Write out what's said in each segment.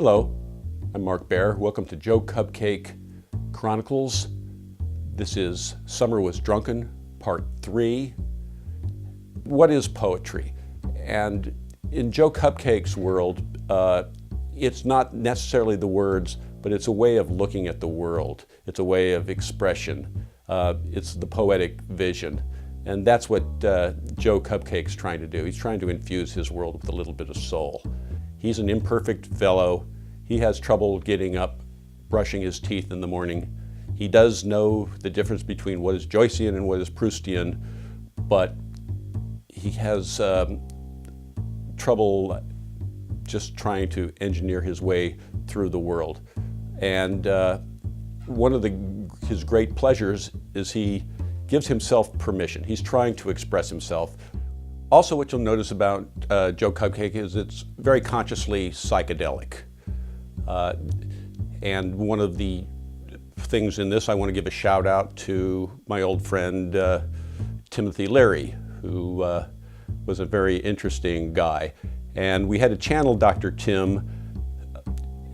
Hello, I'm Mark Baer. Welcome to Joe Cupcake Chronicles. This is Summer Was Drunken, Part 3. What is poetry? And in Joe Cupcake's world, it's not necessarily the words, but it's a way of looking at the world. It's a way of expression. It's the poetic vision. And that's what Joe Cupcake's trying to do. He's trying to infuse his world with a little bit of soul. He's an imperfect fellow. He has trouble getting up, brushing his teeth in the morning. He does know the difference between what is Joycean and what is Proustian, but he has trouble just trying to engineer his way through the world. And one of his great pleasures is he gives himself permission. He's trying to express himself. Also, what you'll notice about Joe Cupcake is it's very consciously psychedelic. And one of the things in this, I want to give a shout out to my old friend Timothy Leary, who was a very interesting guy. And we had to channel Dr. Tim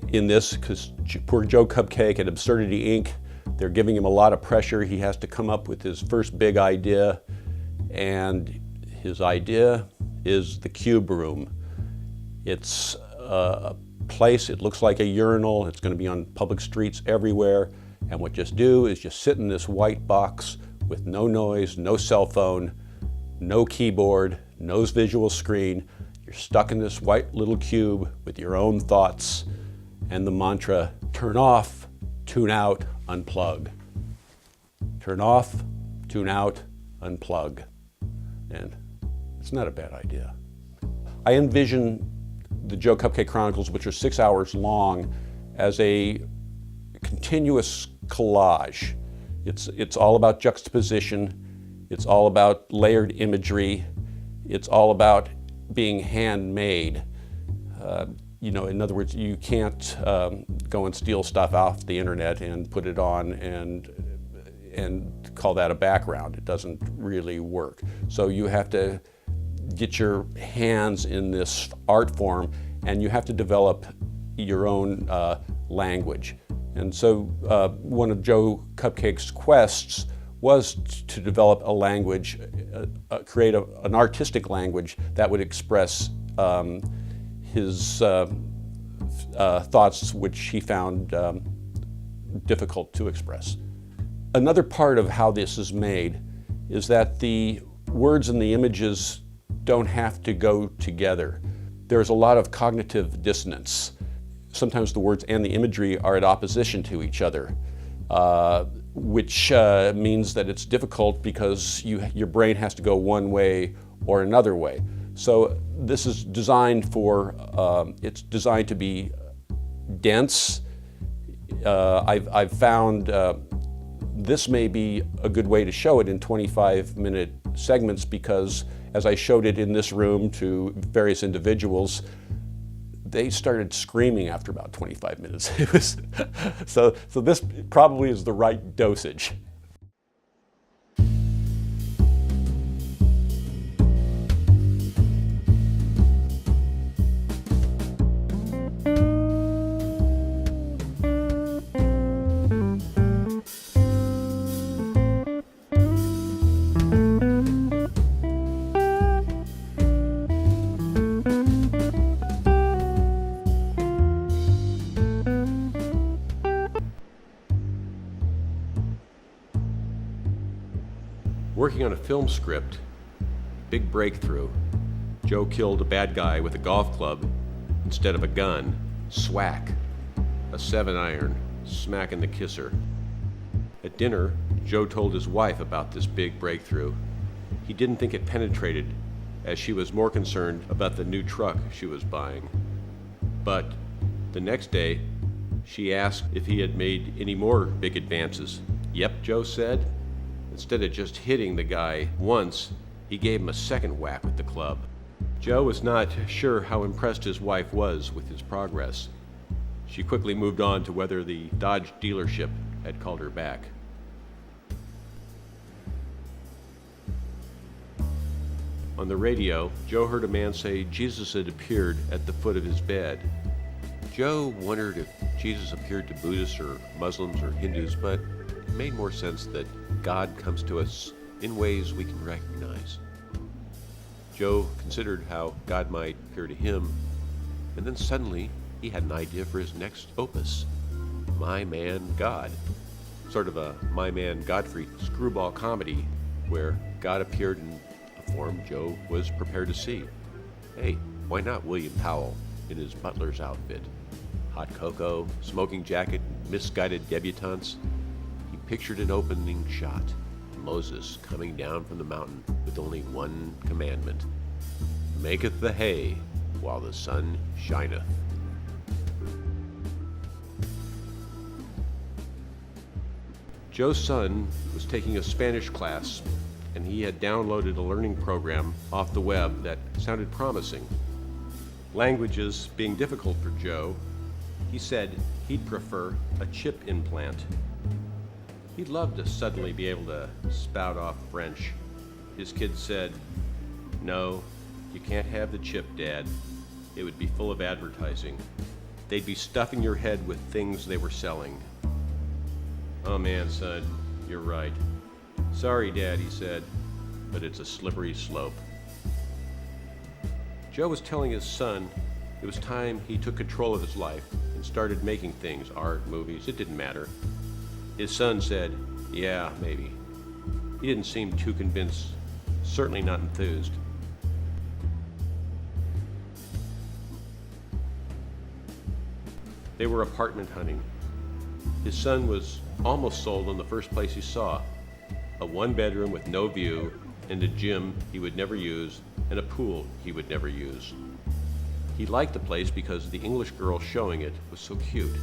in this because poor Joe Cupcake at Absurdity Inc., they're giving him a lot of pressure. He has to come up with his first big idea, and his idea is the Cube Room. It's a place, it looks like a urinal. It's going to be on public streets everywhere. And what you do is just sit in this white box with no noise, no cell phone, no keyboard, no visual screen. You're stuck in this white little cube with your own thoughts and the mantra, turn off, tune out, unplug. Turn off, tune out, unplug. And it's not a bad idea. I envision the Joe Cupcake Chronicles, which are 6 hours long, as a continuous collage. It's all about juxtaposition. It's all about layered imagery. It's all about being handmade. In other words, you can't go and steal stuff off the internet and put it on and call that a background. It doesn't really work. So you have to get your hands in this art form, and you have to develop your own language. And so one of Joe Cupcake's quests was to develop a language, create an artistic language that would express his thoughts, which he found difficult to express. Another part of how this is made is that the words and the images don't have to go together. There's a lot of cognitive dissonance. Sometimes the words and the imagery are at opposition to each other, which means that it's difficult because your brain has to go one way or another way. So this is designed it's designed to be dense. I've found this may be a good way to show it in 25-minute segments because as I showed it in this room to various individuals, they started screaming after about 25 minutes. So this probably is the right dosage. Working on a film script, big breakthrough. Joe killed a bad guy with a golf club instead of a gun. Swack. A 7-iron, smack in the kisser. At dinner, Joe told his wife about this big breakthrough. He didn't think it penetrated, as she was more concerned about the new truck she was buying. But the next day, she asked if he had made any more big advances. Yep, Joe said. Instead of just hitting the guy once, he gave him a second whack with the club. Joe was not sure how impressed his wife was with his progress. She quickly moved on to whether the Dodge dealership had called her back. On the radio, Joe heard a man say Jesus had appeared at the foot of his bed. Joe wondered if Jesus appeared to Buddhists or Muslims or Hindus, but it made more sense that God comes to us in ways we can recognize. Joe considered how God might appear to him, and then suddenly he had an idea for his next opus, My Man God. Sort of a My Man Godfrey screwball comedy where God appeared in a form Joe was prepared to see. Hey, why not William Powell in his butler's outfit? Hot cocoa, smoking jacket, misguided debutantes. He pictured an opening shot, Moses coming down from the mountain with only one commandment: maketh the hay while the sun shineth. Joe's son was taking a Spanish class, and he had downloaded a learning program off the web that sounded promising. Languages being difficult for Joe, he said he'd prefer a chip implant. He'd love to suddenly be able to spout off French. His kids said, "No, you can't have the chip, Dad. It would be full of advertising. They'd be stuffing your head with things they were selling." "Oh man, son, you're right. Sorry, Dad," he said, "but it's a slippery slope." Joe was telling his son it was time he took control of his life and started making things, art, movies, it didn't matter. His son said, "Yeah, maybe." He didn't seem too convinced, certainly not enthused. They were apartment hunting. His son was almost sold on the first place he saw, a one-bedroom with no view and a gym he would never use and a pool he would never use. He liked the place because the English girl showing it was so cute.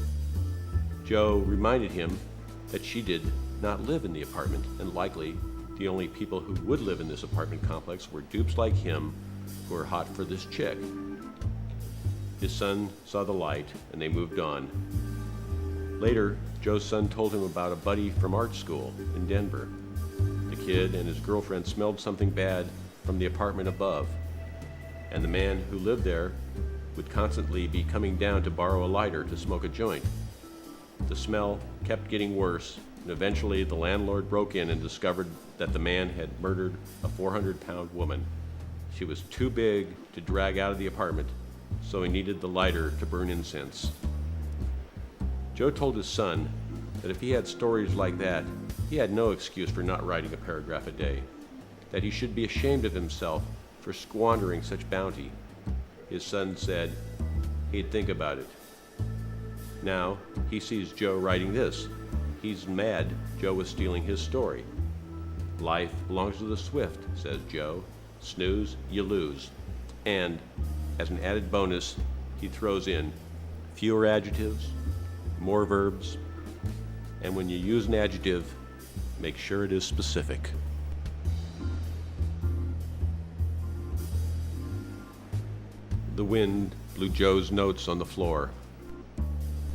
Joe reminded him that she did not live in the apartment, and likely the only people who would live in this apartment complex were dupes like him who were hot for this chick. His son saw the light, and they moved on. Later, Joe's son told him about a buddy from art school in Denver. The kid and his girlfriend smelled something bad from the apartment above, and the man who lived there would constantly be coming down to borrow a lighter to smoke a joint. The smell kept getting worse, and eventually the landlord broke in and discovered that the man had murdered a 400-pound woman. She was too big to drag out of the apartment, so he needed the lighter to burn incense. Joe told his son that if he had stories like that, he had no excuse for not writing a paragraph a day, that he should be ashamed of himself for squandering such bounty. His son said he'd think about it. Now he sees Joe writing this. He's mad Joe was stealing his story. "Life belongs to the swift," says Joe. "Snooze, you lose." And as an added bonus, he throws in fewer adjectives, more verbs, and when you use an adjective, make sure it is specific. The wind blew Joe's notes on the floor.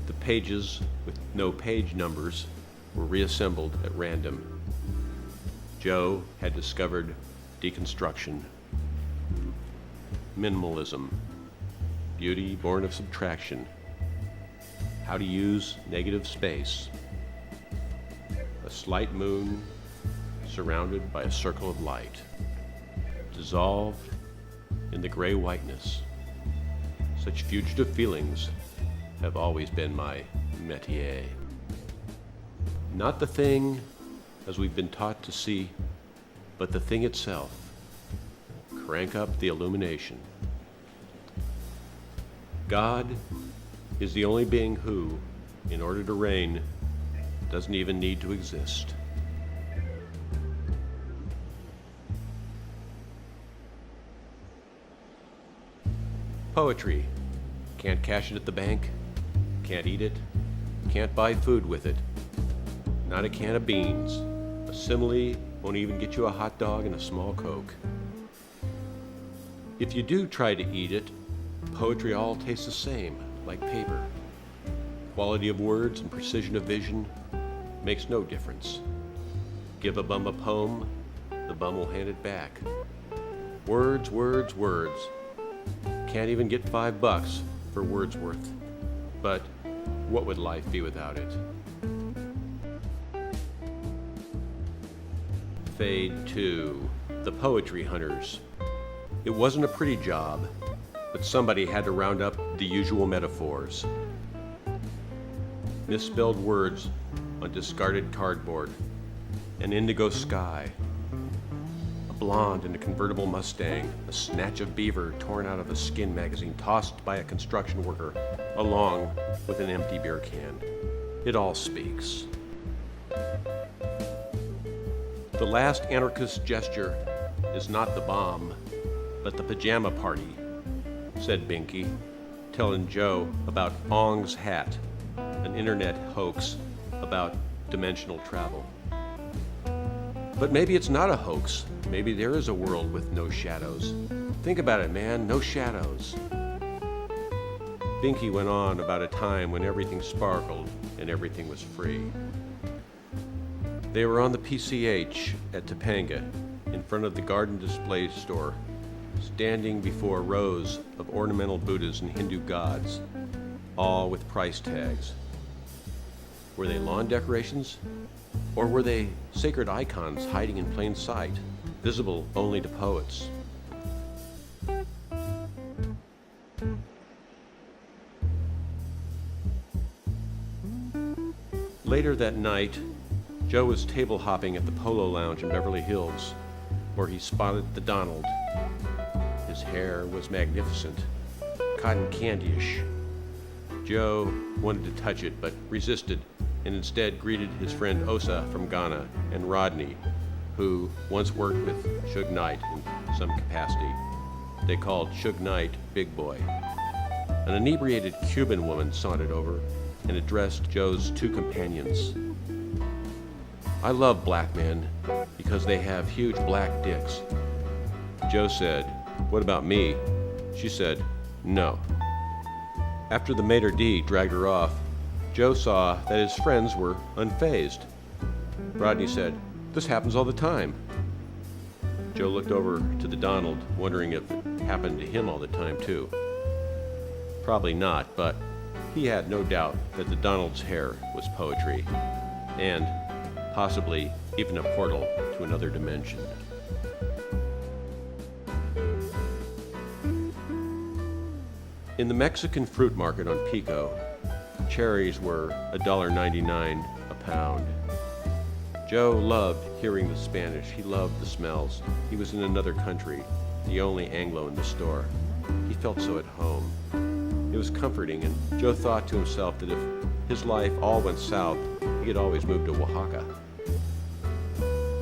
The pages with no page numbers were reassembled at random. Joe had discovered deconstruction, minimalism, beauty born of subtraction, how to use negative space, a slight moon surrounded by a circle of light, dissolved in the gray whiteness. Such fugitive feelings have always been my métier. Not the thing as we've been taught to see, but the thing itself. Crank up the illumination. God is the only being who, in order to reign, doesn't even need to exist. Poetry. Can't cash it at the bank, can't eat it, can't buy food with it. Not a can of beans. A simile won't even get you a hot dog and a small Coke. If you do try to eat it, poetry all tastes the same, like paper. Quality of words and precision of vision makes no difference. Give a bum a poem, the bum will hand it back. Words, words, words. Can't even get $5 for Wordsworth. But what would life be without it? Fade 2, The Poetry Hunters. It wasn't a pretty job, but somebody had to round up the usual metaphors. Misspelled words on discarded cardboard, an indigo sky, a blonde in a convertible Mustang, a snatch of beaver torn out of a skin magazine tossed by a construction worker, along with an empty beer can. It all speaks. The last anarchist gesture is not the bomb, but the pajama party, said Binky, telling Joe about Ong's hat, an internet hoax about dimensional travel. But maybe it's not a hoax. Maybe there is a world with no shadows. Think about it, man, no shadows. Binky went on about a time when everything sparkled and everything was free. They were on the PCH at Topanga, in front of the garden display store, standing before rows of ornamental Buddhas and Hindu gods, all with price tags. Were they lawn decorations? Or were they sacred icons hiding in plain sight, visible only to poets? Later that night, Joe was table hopping at the Polo Lounge in Beverly Hills, where he spotted the Donald. His hair was magnificent, cotton candy-ish. Joe wanted to touch it, but resisted, and instead greeted his friend Osa from Ghana and Rodney, who once worked with Suge Knight in some capacity. They called Suge Knight Big Boy. An inebriated Cuban woman sauntered over and addressed Joe's two companions. I love black men because they have huge black dicks. Joe said, "What about me?" She said, "No." After the maitre d' dragged her off, Joe saw that his friends were unfazed. Rodney said, "This happens all the time." Joe looked over to the Donald, wondering if it happened to him all the time too. Probably not, but he had no doubt that the Donald's hair was poetry, and possibly even a portal to another dimension. In the Mexican fruit market on Pico, cherries were $1.99 a pound. Joe loved hearing the Spanish. He loved the smells. He was in another country, the only Anglo in the store. He felt so at home. It was comforting, and Joe thought to himself that if his life all went south, he could always move to Oaxaca.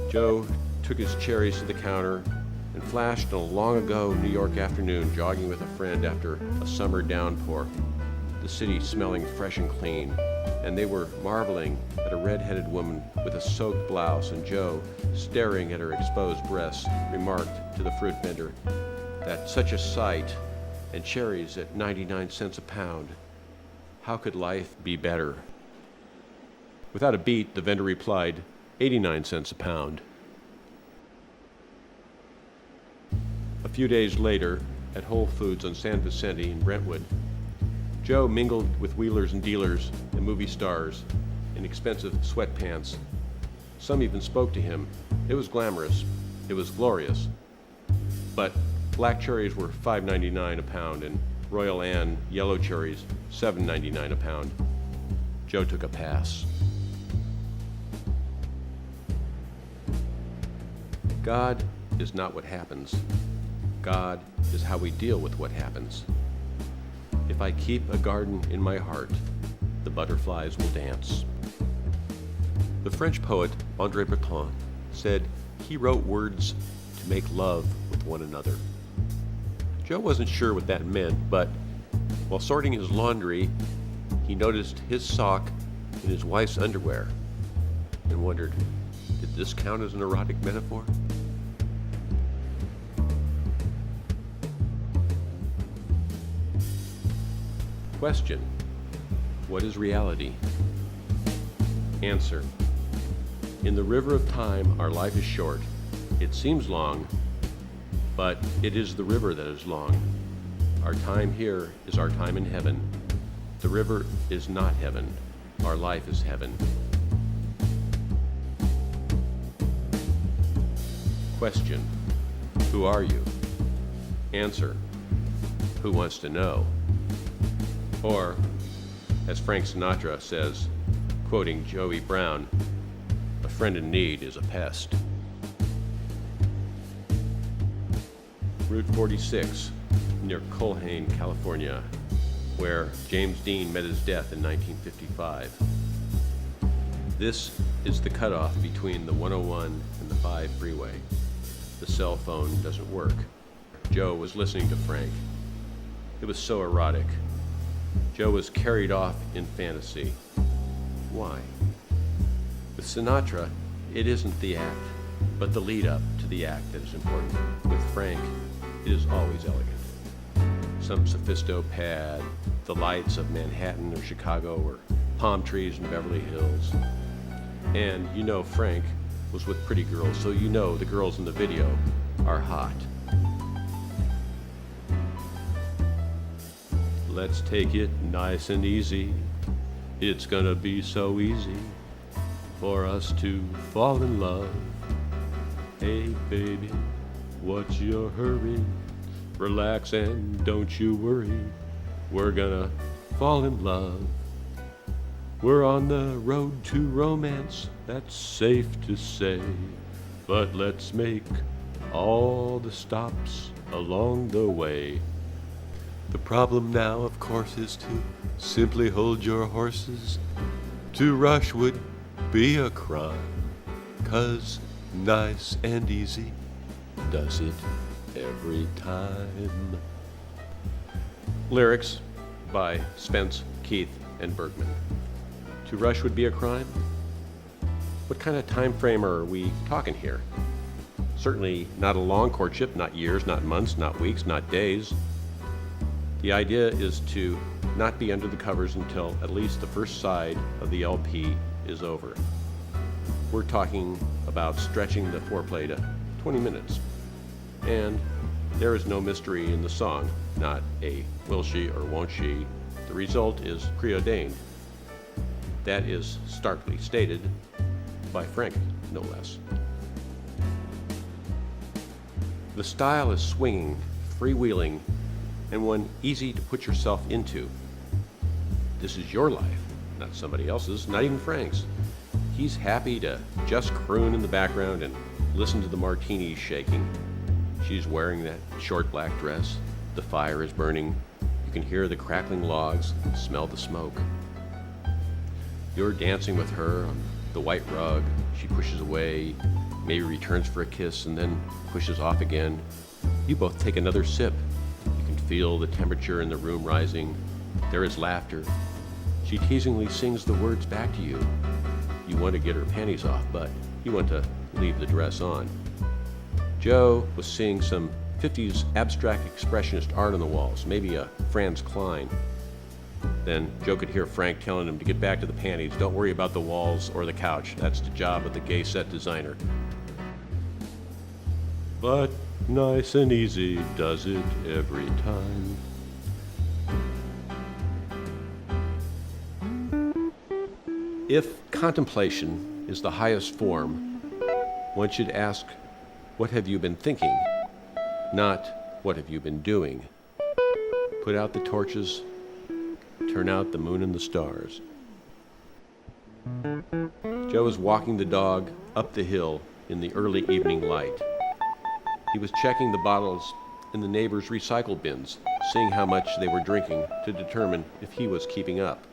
Joe took his cherries to the counter and flashed on a long-ago New York afternoon jogging with a friend after a summer downpour, the city smelling fresh and clean, and they were marveling at a red-headed woman with a soaked blouse, and Joe, staring at her exposed breasts, remarked to the fruit vendor that such a sight, and cherries at 99 cents a pound. How could life be better? Without a beat, the vendor replied, 89 cents a pound. A few days later, at Whole Foods on San Vicente in Brentwood, Joe mingled with wheelers and dealers and movie stars in expensive sweatpants. Some even spoke to him. It was glamorous. It was glorious. But black cherries were $5.99 a pound, and Royal Anne yellow cherries $7.99 a pound. Joe took a pass. God is not what happens. God is how we deal with what happens. If I keep a garden in my heart, the butterflies will dance. The French poet André Breton said he wrote words to make love with one another. Joe wasn't sure what that meant, but while sorting his laundry, he noticed his sock in his wife's underwear and wondered, did this count as an erotic metaphor? Question: what is reality? Answer: in the river of time, our life is short. It seems long, but it is the river that is long. Our time here is our time in heaven. The river is not heaven. Our life is heaven. Question: who are you? Answer: who wants to know? Or, as Frank Sinatra says, quoting Joey Brown, a friend in need is a pest. Route 46, near Culhane, California, where James Dean met his death in 1955. This is the cutoff between the 101 and the 5 freeway. The cell phone doesn't work. Joe was listening to Frank. It was so erotic. Joe was carried off in fantasy. Why? With Sinatra, it isn't the act, but the lead up to the act that is important. With Frank, it is always elegant. Some sophisto pad, the lights of Manhattan or Chicago, or palm trees in Beverly Hills. And you know Frank was with pretty girls, so you know the girls in the video are hot. Let's take it nice and easy. It's gonna be so easy for us to fall in love. Hey baby, what's your hurry? Relax and don't you worry. We're gonna fall in love. We're on the road to romance, that's safe to say. But let's make all the stops along the way. The problem now, of course, is to simply hold your horses. To rush would be a crime, 'cause nice and easy does it every time. Lyrics by Spence, Keith, and Bergman. To rush would be a crime? What kind of time frame are we talking here? Certainly not a long courtship, not years, not months, not weeks, not days. The idea is to not be under the covers until at least the first side of the LP is over. We're talking about stretching the foreplay to 20 minutes. And there is no mystery in the song, not a will she or won't she. The result is preordained. That is starkly stated by Frank, no less. The style is swinging, freewheeling, and one easy to put yourself into. This is your life, not somebody else's, not even Frank's. He's happy to just croon in the background and listen to the martinis shaking. She's wearing that short black dress. The fire is burning. You can hear the crackling logs, smell the smoke. You're dancing with her on the white rug. She pushes away, maybe returns for a kiss, and then pushes off again. You both take another sip. You can feel the temperature in the room rising. There is laughter. She teasingly sings the words back to you. You want to get her panties off, but you want to leave the dress on. Joe was seeing some 50s abstract expressionist art on the walls, maybe a Franz Klein. Then Joe could hear Frank telling him to get back to the panties. Don't worry about the walls or the couch. That's the job of the gay set designer. But nice and easy does it every time. If contemplation is the highest form, one should ask, what have you been thinking? Not, what have you been doing? Put out the torches, turn out the moon and the stars. Joe was walking the dog up the hill in the early evening light. He was checking the bottles in the neighbors' recycle bins, seeing how much they were drinking to determine if he was keeping up.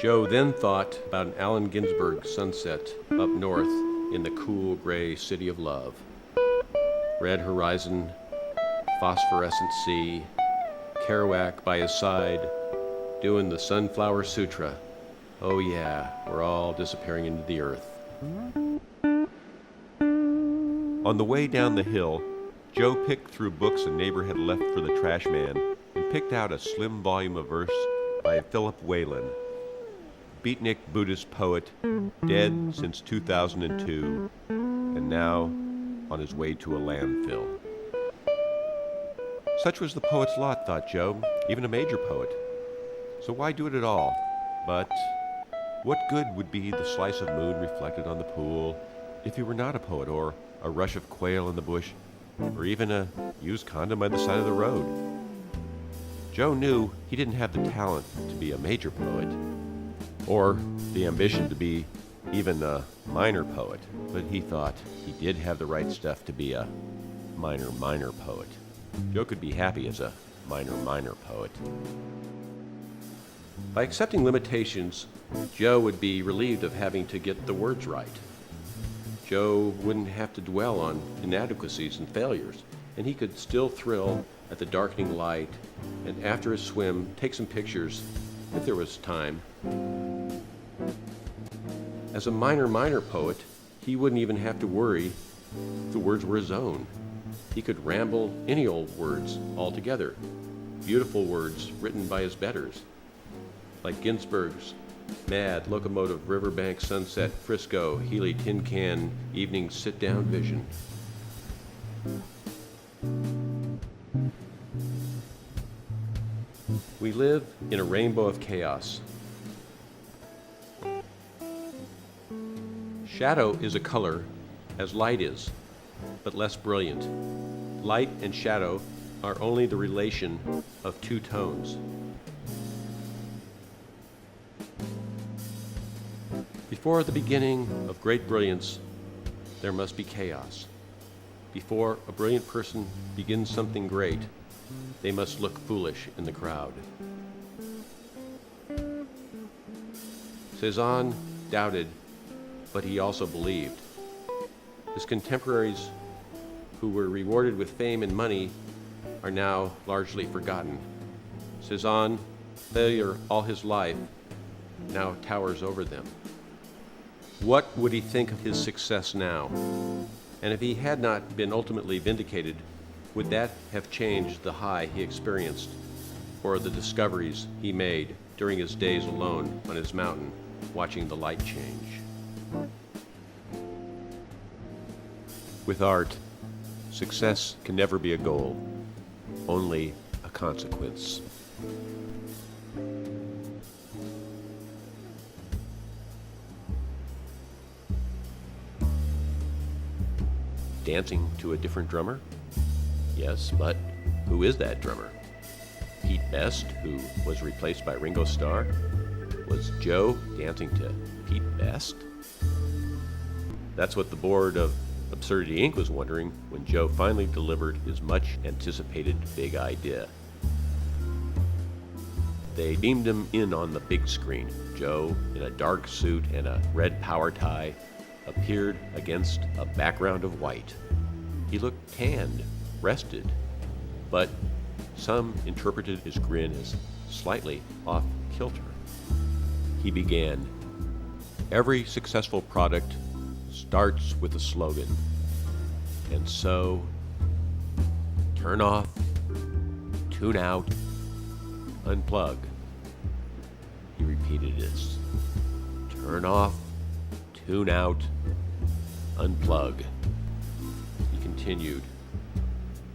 Joe then thought about an Allen Ginsberg sunset up north in the cool gray city of love. Red horizon, phosphorescent sea, Kerouac by his side, doing the Sunflower Sutra. Oh yeah, we're all disappearing into the earth. On the way down the hill, Joe picked through books a neighbor had left for the trash man and picked out a slim volume of verse by Philip Whalen, beatnik Buddhist poet, dead since 2002, and now on his way to a landfill. Such was the poet's lot, thought Joe, even a major poet. So why do it at all? But what good would be the slice of moon reflected on the pool if he were not a poet, or a rush of quail in the bush, or even a used condom by the side of the road? Joe knew he didn't have the talent to be a major poet, or the ambition to be even a minor poet, but he thought he did have the right stuff to be a minor poet. Joe could be happy as a minor poet. By accepting limitations, Joe would be relieved of having to get the words right. Joe wouldn't have to dwell on inadequacies and failures, and he could still thrill at the darkening light, and after his swim, take some pictures if there was time. As a minor poet, he wouldn't even have to worry if the words were his own. He could ramble any old words altogether, beautiful words written by his betters, like Ginsberg's Mad, Locomotive, Riverbank, Sunset, Frisco, Healy, Tin Can, Evening Sit-Down Vision. We live in a rainbow of chaos. Shadow is a color as light is, but less brilliant. Light and shadow are only the relation of two tones. Before the beginning of great brilliance, there must be chaos. Before a brilliant person begins something great, they must look foolish in the crowd. Cézanne doubted, but he also believed. His contemporaries, who were rewarded with fame and money, are now largely forgotten. Cézanne, failure all his life, now towers over them. What would he think of his success now? And if he had not been ultimately vindicated, would that have changed the high he experienced, or the discoveries he made during his days alone on his mountain, watching the light change? With art, success can never be a goal, only a consequence. Dancing to a different drummer? Yes, but who is that drummer? Pete Best, who was replaced by Ringo Starr? Was Joe dancing to Pete Best? That's what the board of Absurdity Inc. was wondering when Joe finally delivered his much-anticipated big idea. They beamed him in on the big screen. Joe, in a dark suit and a red power tie, appeared against a background of white. He looked tanned, rested, but some interpreted his grin as slightly off kilter. He began, "Every successful product starts with a slogan, and so turn off, tune out, unplug." He repeated this. Turn off, tune out, unplug. He continued.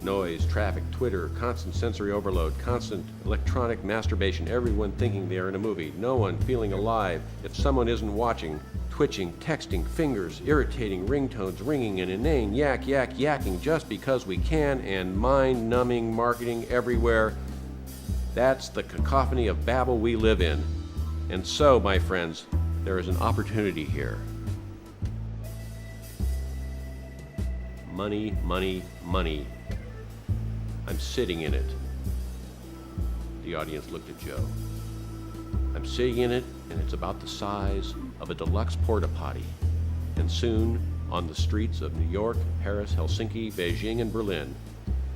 Noise, traffic, Twitter, constant sensory overload, constant electronic masturbation, everyone thinking they are in a movie, no one feeling alive if someone isn't watching, twitching, texting, fingers, irritating ringtones, ringing, an inane yakking just because we can, and mind-numbing marketing everywhere. That's the cacophony of babble we live in. And so, my friends, there is an opportunity here. Money, money, money. I'm sitting in it. The audience looked at Joe. I'm sitting in it, and it's about the size of a deluxe porta potty. And soon, on the streets of New York, Paris, Helsinki, Beijing, and Berlin,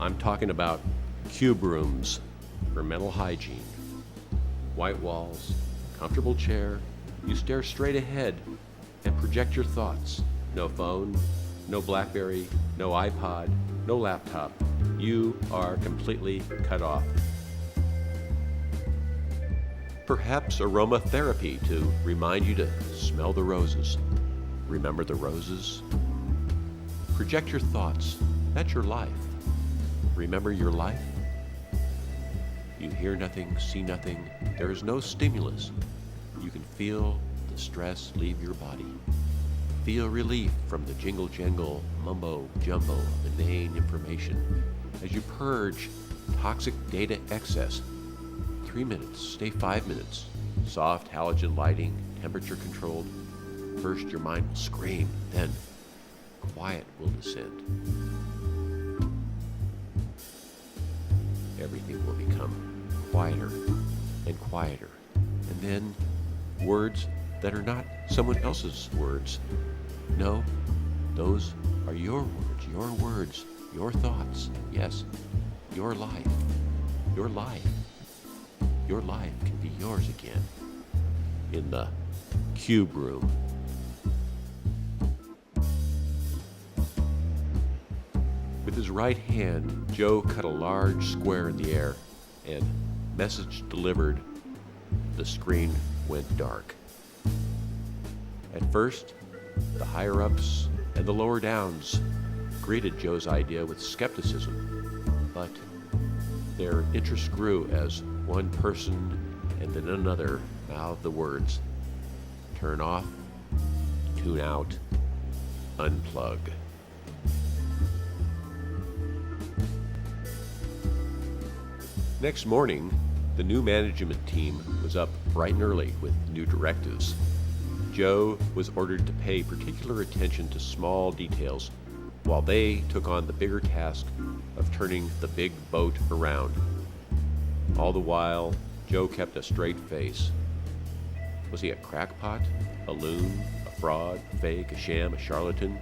I'm talking about cube rooms for mental hygiene. White walls, comfortable chair, you stare straight ahead and project your thoughts. No phone, no BlackBerry, no iPod, no laptop. You are completely cut off. Perhaps aromatherapy to remind you to smell the roses. Remember the roses? Project your thoughts. That's your life. Remember your life? You hear nothing, see nothing. There is no stimulus. You can feel the stress leave your body. Feel relief from the jingle-jangle, mumbo-jumbo of inane information as you purge toxic data excess. 3 minutes, stay 5 minutes. Soft halogen lighting, temperature controlled. First your mind will scream, then quiet will descend. Everything will become quieter and quieter. And then words that are not someone else's words. No, those are your words, your thoughts. Yes, your life. Your life. Your life can be yours again in the cube room. With his right hand, Joe cut a large square in the air, and message delivered, the screen went dark. At first, the higher-ups and the lower-downs greeted Joe's idea with skepticism, but their interest grew as one person and then another mouthed the words, turn off, tune out, unplug. Next morning, the new management team was up bright and early with new directives. Joe was ordered to pay particular attention to small details while they took on the bigger task of turning the big boat around. All the while, Joe kept a straight face. Was he a crackpot, a loon, a fraud, a fake, a sham, a charlatan,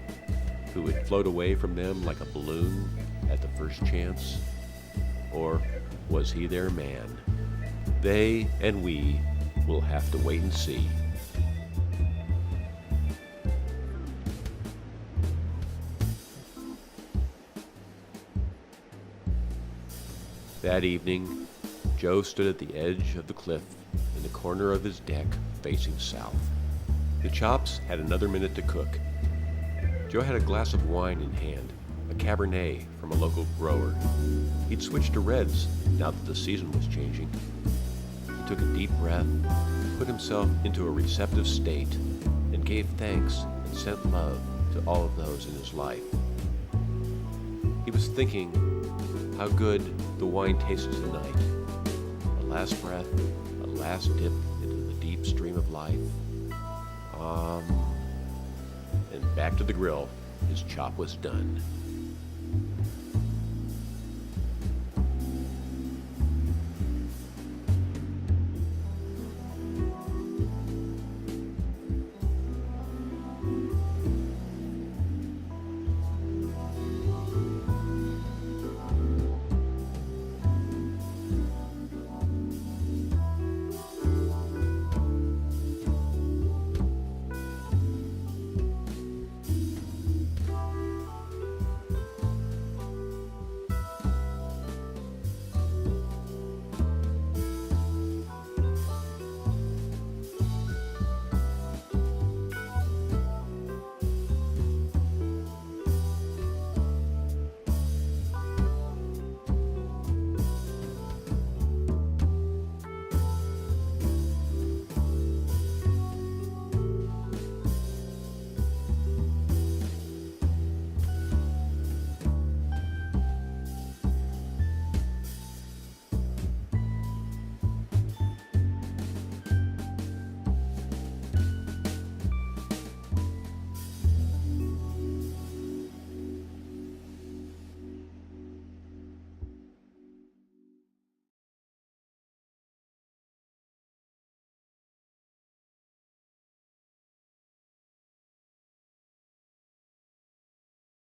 who would float away from them like a balloon at the first chance? Or was he their man? They and we will have to wait and see. That evening, Joe stood at the edge of the cliff in the corner of his deck facing south. The chops had another minute to cook. Joe had a glass of wine in hand, a Cabernet from a local grower. He'd switched to reds now that the season was changing. He took a deep breath, put himself into a receptive state, and gave thanks and sent love to all of those in his life. He was thinking how good the wine tasted tonight. A last breath, a last dip into the deep stream of life. And back to the grill. His chop was done.